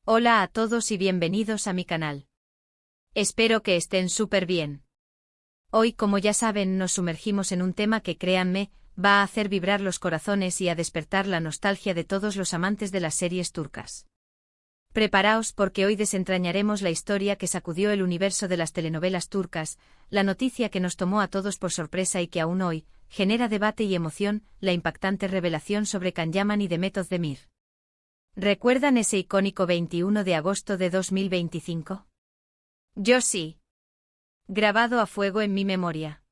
Hola a todos y bienvenidos a mi canal. Espero que estén súper bien. Hoy, como ya saben, nos sumergimos en un tema que, créanme, va a hacer vibrar los corazones y a despertar la nostalgia de todos los amantes de las series turcas. Preparaos porque hoy desentrañaremos la historia que sacudió el universo de las telenovelas turcas, la noticia que nos tomó a todos por sorpresa y que aún hoy genera debate y emoción, la impactante revelación sobre Can Yaman y Demet Özdemir. ¿Recuerdan ese icónico 21 de agosto de 2025? Yo sí. Grabado a fuego en mi memoria.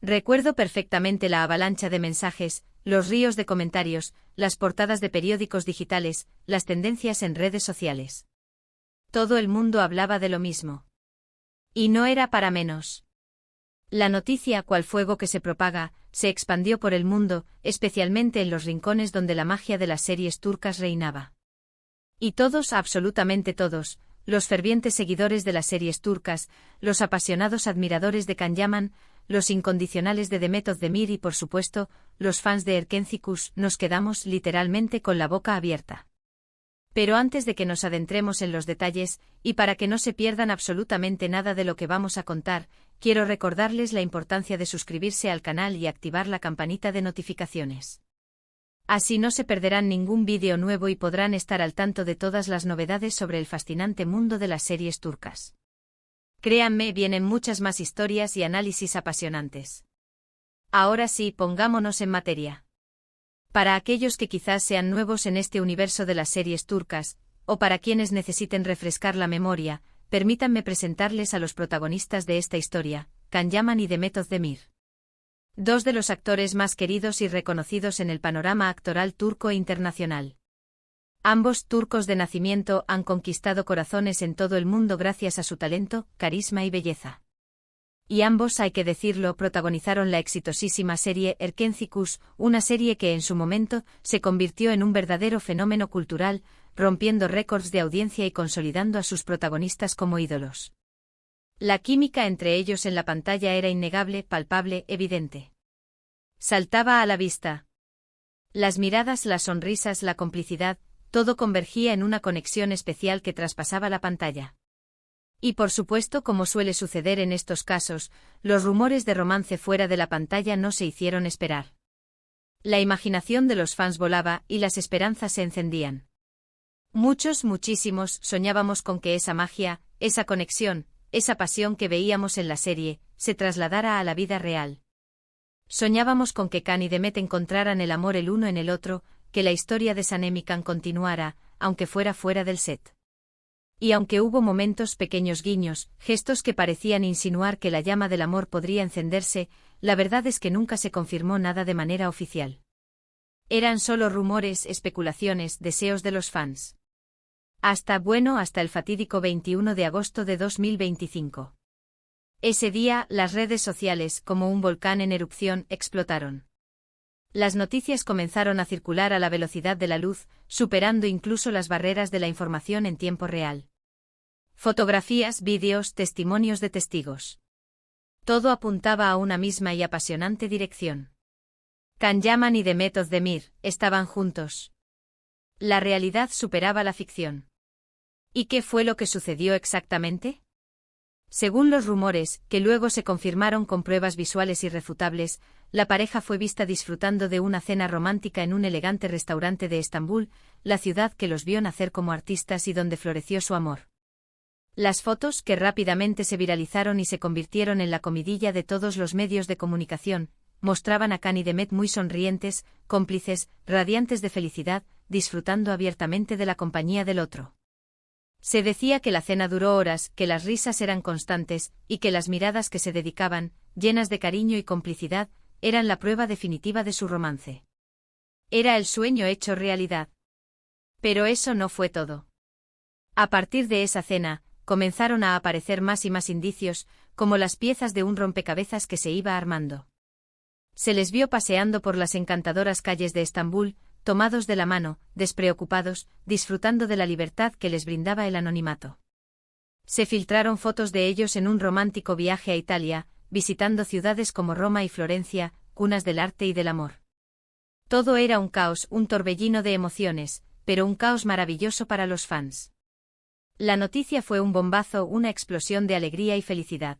Recuerdo perfectamente la avalancha de mensajes, los ríos de comentarios, las portadas de periódicos digitales, las tendencias en redes sociales. Todo el mundo hablaba de lo mismo. Y no era para menos. La noticia, cual fuego que se propaga, se expandió por el mundo, especialmente en los rincones donde la magia de las series turcas reinaba. Y todos, absolutamente todos, los fervientes seguidores de las series turcas, los apasionados admiradores de Can Yaman, los incondicionales de Demet Özdemir y, por supuesto, los fans de Erkenci, nos quedamos literalmente con la boca abierta. Pero antes de que nos adentremos en los detalles, y para que no se pierdan absolutamente nada de lo que vamos a contar, quiero recordarles la importancia de suscribirse al canal y activar la campanita de notificaciones. Así no se perderán ningún vídeo nuevo y podrán estar al tanto de todas las novedades sobre el fascinante mundo de las series turcas. Créanme, vienen muchas más historias y análisis apasionantes. Ahora sí, pongámonos en materia. Para aquellos que quizás sean nuevos en este universo de las series turcas, o para quienes necesiten refrescar la memoria, permítanme presentarles a los protagonistas de esta historia, Can Yaman y Demet Özdemir. Dos de los actores más queridos y reconocidos en el panorama actoral turco e internacional. Ambos, turcos de nacimiento, han conquistado corazones en todo el mundo gracias a su talento, carisma y belleza. Y ambos, hay que decirlo, protagonizaron la exitosísima serie Erkenci, una serie que en su momento se convirtió en un verdadero fenómeno cultural, rompiendo récords de audiencia y consolidando a sus protagonistas como ídolos. La química entre ellos en la pantalla era innegable, palpable, evidente. Saltaba a la vista. Las miradas, las sonrisas, la complicidad, todo convergía en una conexión especial que traspasaba la pantalla. Y por supuesto, como suele suceder en estos casos, los rumores de romance fuera de la pantalla no se hicieron esperar. La imaginación de los fans volaba y las esperanzas se encendían. Muchos, muchísimos, soñábamos con que esa magia, esa conexión, esa pasión que veíamos en la serie, se trasladara a la vida real. Soñábamos con que Can y Demet encontraran el amor el uno en el otro, que la historia de Sanem y Can continuara, aunque fuera fuera del set. Y aunque hubo momentos, pequeños guiños, gestos que parecían insinuar que la llama del amor podría encenderse, la verdad es que nunca se confirmó nada de manera oficial. Eran solo rumores, especulaciones, deseos de los fans. Hasta el fatídico 21 de agosto de 2025. Ese día, las redes sociales, como un volcán en erupción, explotaron. Las noticias comenzaron a circular a la velocidad de la luz, superando incluso las barreras de la información en tiempo real. Fotografías, vídeos, testimonios de testigos. Todo apuntaba a una misma y apasionante dirección. Can Yaman y Demet Özdemir estaban juntos. La realidad superaba la ficción. ¿Y qué fue lo que sucedió exactamente? Según los rumores, que luego se confirmaron con pruebas visuales irrefutables, la pareja fue vista disfrutando de una cena romántica en un elegante restaurante de Estambul, la ciudad que los vio nacer como artistas y donde floreció su amor. Las fotos, que rápidamente se viralizaron y se convirtieron en la comidilla de todos los medios de comunicación, mostraban a Can y Demet muy sonrientes, cómplices, radiantes de felicidad, disfrutando abiertamente de la compañía del otro. Se decía que la cena duró horas, que las risas eran constantes, y que las miradas que se dedicaban, llenas de cariño y complicidad, eran la prueba definitiva de su romance. Era el sueño hecho realidad. Pero eso no fue todo. A partir de esa cena, comenzaron a aparecer más y más indicios, como las piezas de un rompecabezas que se iba armando. Se les vio paseando por las encantadoras calles de Estambul, tomados de la mano, despreocupados, disfrutando de la libertad que les brindaba el anonimato. Se filtraron fotos de ellos en un romántico viaje a Italia, visitando ciudades como Roma y Florencia, cunas del arte y del amor. Todo era un caos, un torbellino de emociones, pero un caos maravilloso para los fans. La noticia fue un bombazo, una explosión de alegría y felicidad.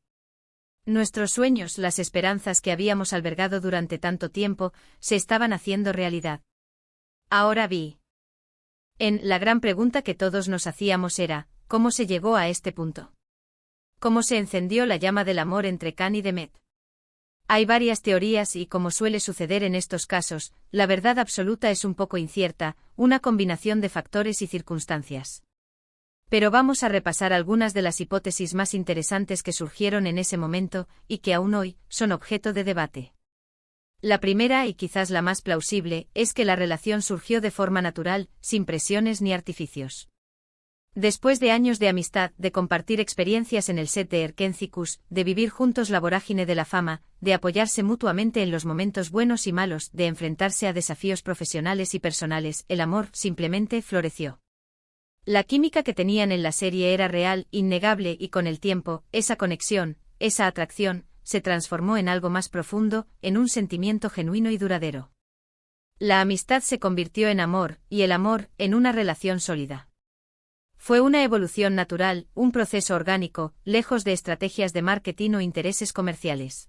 Nuestros sueños, las esperanzas que habíamos albergado durante tanto tiempo, se estaban haciendo realidad. Ahora vi. La gran pregunta que todos nos hacíamos era, ¿cómo se llegó a este punto? ¿Cómo se encendió la llama del amor entre Khan y Demet? Hay varias teorías y, como suele suceder en estos casos, la verdad absoluta es un poco incierta, una combinación de factores y circunstancias. Pero vamos a repasar algunas de las hipótesis más interesantes que surgieron en ese momento, y que aún hoy son objeto de debate. La primera, y quizás la más plausible, es que la relación surgió de forma natural, sin presiones ni artificios. Después de años de amistad, de compartir experiencias en el set de Erkencikus, de vivir juntos la vorágine de la fama, de apoyarse mutuamente en los momentos buenos y malos, de enfrentarse a desafíos profesionales y personales, el amor simplemente floreció. La química que tenían en la serie era real, innegable, y con el tiempo, esa conexión, esa atracción, se transformó en algo más profundo, en un sentimiento genuino y duradero. La amistad se convirtió en amor, y el amor, en una relación sólida. Fue una evolución natural, un proceso orgánico, lejos de estrategias de marketing o intereses comerciales.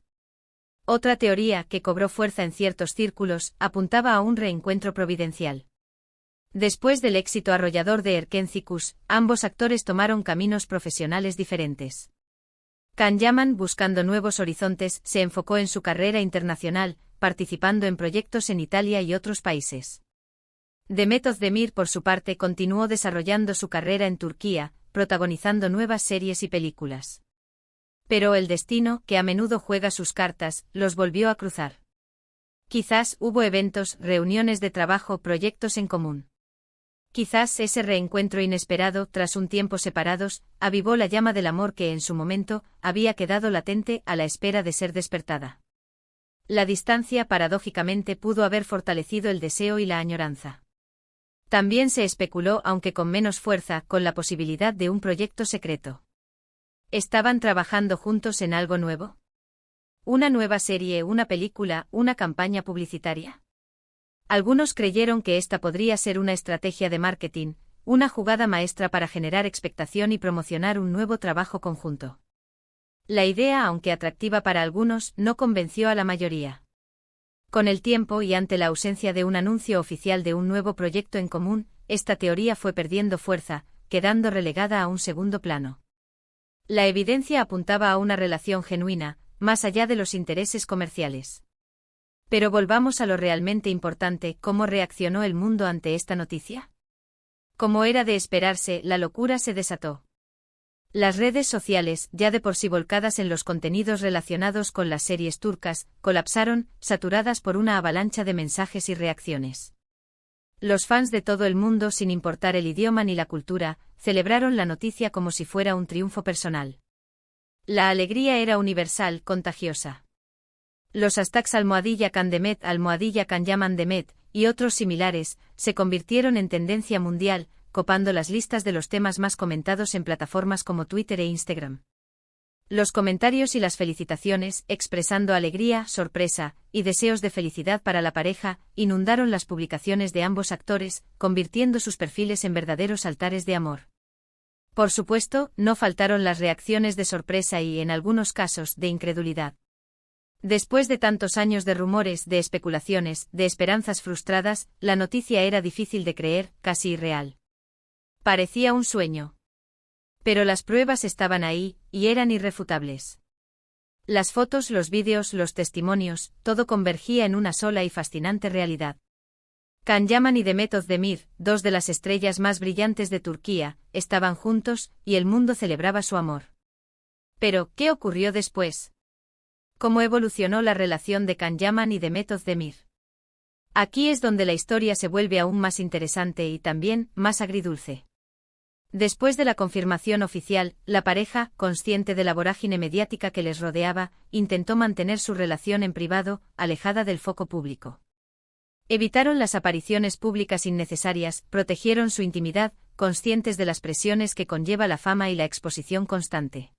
Otra teoría, que cobró fuerza en ciertos círculos, apuntaba a un reencuentro providencial. Después del éxito arrollador de Erkencikus, ambos actores tomaron caminos profesionales diferentes. Can Yaman, buscando nuevos horizontes, se enfocó en su carrera internacional, participando en proyectos en Italia y otros países. Demet Özdemir, por su parte, continuó desarrollando su carrera en Turquía, protagonizando nuevas series y películas. Pero el destino, que a menudo juega sus cartas, los volvió a cruzar. Quizás hubo eventos, reuniones de trabajo, proyectos en común. Quizás ese reencuentro inesperado, tras un tiempo separados, avivó la llama del amor que en su momento había quedado latente a la espera de ser despertada. La distancia, paradójicamente, pudo haber fortalecido el deseo y la añoranza. También se especuló, aunque con menos fuerza, con la posibilidad de un proyecto secreto. ¿Estaban trabajando juntos en algo nuevo? ¿Una nueva serie, una película, una campaña publicitaria? Algunos creyeron que esta podría ser una estrategia de marketing, una jugada maestra para generar expectación y promocionar un nuevo trabajo conjunto. La idea, aunque atractiva para algunos, no convenció a la mayoría. Con el tiempo y ante la ausencia de un anuncio oficial de un nuevo proyecto en común, esta teoría fue perdiendo fuerza, quedando relegada a un segundo plano. La evidencia apuntaba a una relación genuina, más allá de los intereses comerciales. Pero volvamos a lo realmente importante, ¿cómo reaccionó el mundo ante esta noticia? Como era de esperarse, la locura se desató. Las redes sociales, ya de por sí volcadas en los contenidos relacionados con las series turcas, colapsaron, saturadas por una avalancha de mensajes y reacciones. Los fans de todo el mundo, sin importar el idioma ni la cultura, celebraron la noticia como si fuera un triunfo personal. La alegría era universal, contagiosa. Los hashtags #Candemet, #Canyamandemet y otros similares se convirtieron en tendencia mundial, copando las listas de los temas más comentados en plataformas como Twitter e Instagram. Los comentarios y las felicitaciones, expresando alegría, sorpresa y deseos de felicidad para la pareja, inundaron las publicaciones de ambos actores, convirtiendo sus perfiles en verdaderos altares de amor. Por supuesto, no faltaron las reacciones de sorpresa y, en algunos casos, de incredulidad. Después de tantos años de rumores, de especulaciones, de esperanzas frustradas, la noticia era difícil de creer, casi irreal. Parecía un sueño. Pero las pruebas estaban ahí, y eran irrefutables. Las fotos, los vídeos, los testimonios, todo convergía en una sola y fascinante realidad. Can Yaman y Demet Özdemir, dos de las estrellas más brillantes de Turquía, estaban juntos, y el mundo celebraba su amor. Pero, ¿qué ocurrió después? ¿Cómo evolucionó la relación de Can Yaman y Demet Özdemir? Aquí es donde la historia se vuelve aún más interesante y también más agridulce. Después de la confirmación oficial, la pareja, consciente de la vorágine mediática que les rodeaba, intentó mantener su relación en privado, alejada del foco público. Evitaron las apariciones públicas innecesarias, protegieron su intimidad, conscientes de las presiones que conlleva la fama y la exposición constante.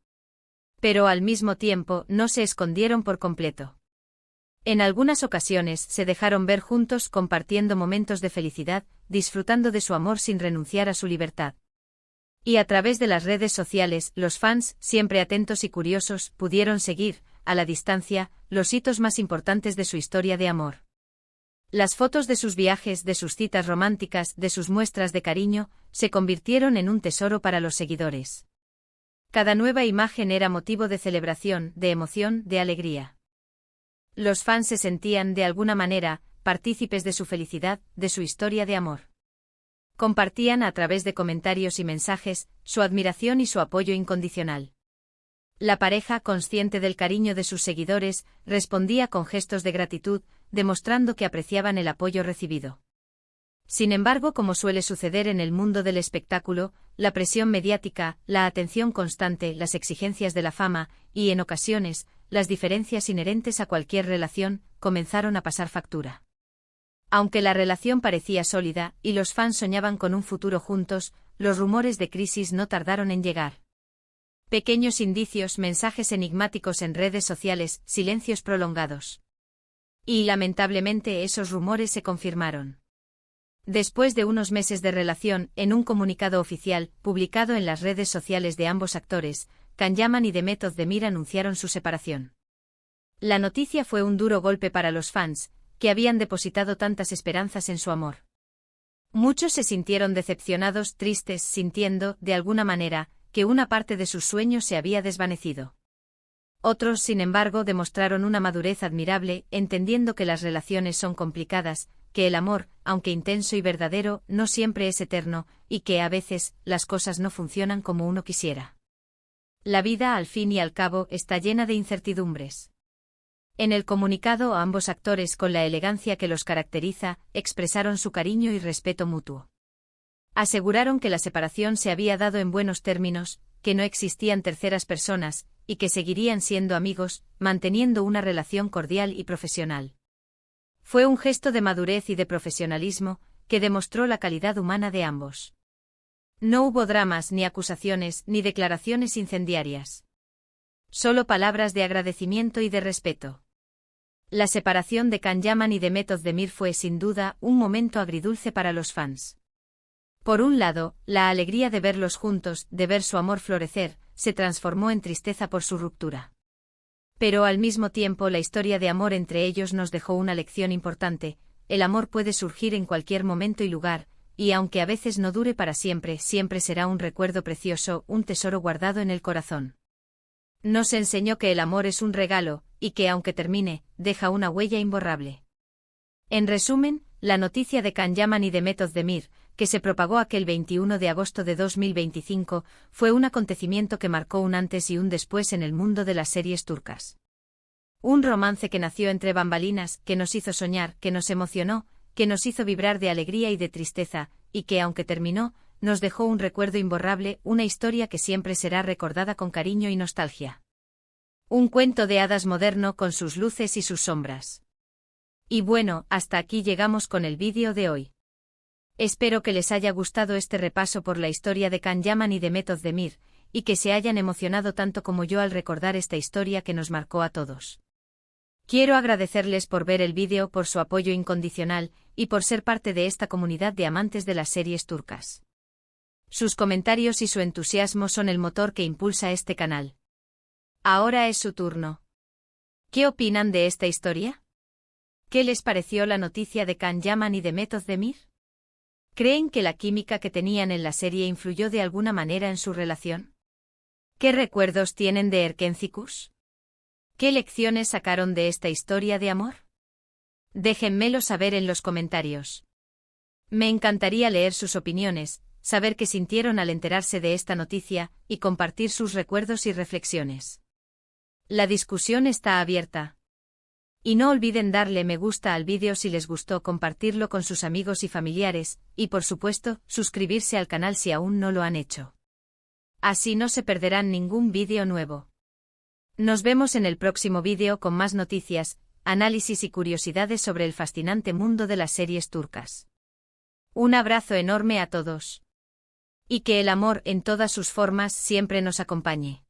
Pero al mismo tiempo, no se escondieron por completo. En algunas ocasiones se dejaron ver juntos, compartiendo momentos de felicidad, disfrutando de su amor sin renunciar a su libertad. Y a través de las redes sociales, los fans, siempre atentos y curiosos, pudieron seguir, a la distancia, los hitos más importantes de su historia de amor. Las fotos de sus viajes, de sus citas románticas, de sus muestras de cariño, se convirtieron en un tesoro para los seguidores. Cada nueva imagen era motivo de celebración, de emoción, de alegría. Los fans se sentían, de alguna manera, partícipes de su felicidad, de su historia de amor. Compartían a través de comentarios y mensajes, su admiración y su apoyo incondicional. La pareja, consciente del cariño de sus seguidores, respondía con gestos de gratitud, demostrando que apreciaban el apoyo recibido. Sin embargo, como suele suceder en el mundo del espectáculo, la presión mediática, la atención constante, las exigencias de la fama, y, en ocasiones, las diferencias inherentes a cualquier relación, comenzaron a pasar factura. Aunque la relación parecía sólida, y los fans soñaban con un futuro juntos, los rumores de crisis no tardaron en llegar. Pequeños indicios, mensajes enigmáticos en redes sociales, silencios prolongados. Y, lamentablemente, esos rumores se confirmaron. Después de unos meses de relación, en un comunicado oficial, publicado en las redes sociales de ambos actores, Can Yaman y Demet Özdemir anunciaron su separación. La noticia fue un duro golpe para los fans, que habían depositado tantas esperanzas en su amor. Muchos se sintieron decepcionados, tristes, sintiendo, de alguna manera, que una parte de sus sueños se había desvanecido. Otros, sin embargo, demostraron una madurez admirable, entendiendo que las relaciones son complicadas, que el amor, aunque intenso y verdadero, no siempre es eterno, y que, a veces, las cosas no funcionan como uno quisiera. La vida, al fin y al cabo, está llena de incertidumbres. En el comunicado, ambos actores, con la elegancia que los caracteriza, expresaron su cariño y respeto mutuo. Aseguraron que la separación se había dado en buenos términos, que no existían terceras personas, y que seguirían siendo amigos, manteniendo una relación cordial y profesional. Fue un gesto de madurez y de profesionalismo, que demostró la calidad humana de ambos. No hubo dramas, ni acusaciones, ni declaraciones incendiarias. Solo palabras de agradecimiento y de respeto. La separación de Can Yaman y Demet Özdemir fue, sin duda, un momento agridulce para los fans. Por un lado, la alegría de verlos juntos, de ver su amor florecer, se transformó en tristeza por su ruptura. Pero al mismo tiempo la historia de amor entre ellos nos dejó una lección importante: el amor puede surgir en cualquier momento y lugar, y aunque a veces no dure para siempre, siempre será un recuerdo precioso, un tesoro guardado en el corazón. Nos enseñó que el amor es un regalo, y que aunque termine, deja una huella imborrable. En resumen, la noticia de Can Yaman y Demet Özdemir, que se propagó aquel 21 de agosto de 2025, fue un acontecimiento que marcó un antes y un después en el mundo de las series turcas. Un romance que nació entre bambalinas, que nos hizo soñar, que nos emocionó, que nos hizo vibrar de alegría y de tristeza, y que, aunque terminó, nos dejó un recuerdo imborrable, una historia que siempre será recordada con cariño y nostalgia. Un cuento de hadas moderno con sus luces y sus sombras. Y bueno, hasta aquí llegamos con el vídeo de hoy. Espero que les haya gustado este repaso por la historia de Can Yaman y Demet Özdemir, y que se hayan emocionado tanto como yo al recordar esta historia que nos marcó a todos. Quiero agradecerles por ver el vídeo, por su apoyo incondicional, y por ser parte de esta comunidad de amantes de las series turcas. Sus comentarios y su entusiasmo son el motor que impulsa este canal. Ahora es su turno. ¿Qué opinan de esta historia? ¿Qué les pareció la noticia de Can Yaman y Demet Özdemir? ¿Creen que la química que tenían en la serie influyó de alguna manera en su relación? ¿Qué recuerdos tienen de Erkencikus? ¿Qué lecciones sacaron de esta historia de amor? Déjenmelo saber en los comentarios. Me encantaría leer sus opiniones, saber qué sintieron al enterarse de esta noticia, y compartir sus recuerdos y reflexiones. La discusión está abierta. Y no olviden darle me gusta al vídeo si les gustó, compartirlo con sus amigos y familiares, y por supuesto, suscribirse al canal si aún no lo han hecho. Así no se perderán ningún vídeo nuevo. Nos vemos en el próximo vídeo con más noticias, análisis y curiosidades sobre el fascinante mundo de las series turcas. Un abrazo enorme a todos. Y que el amor en todas sus formas siempre nos acompañe.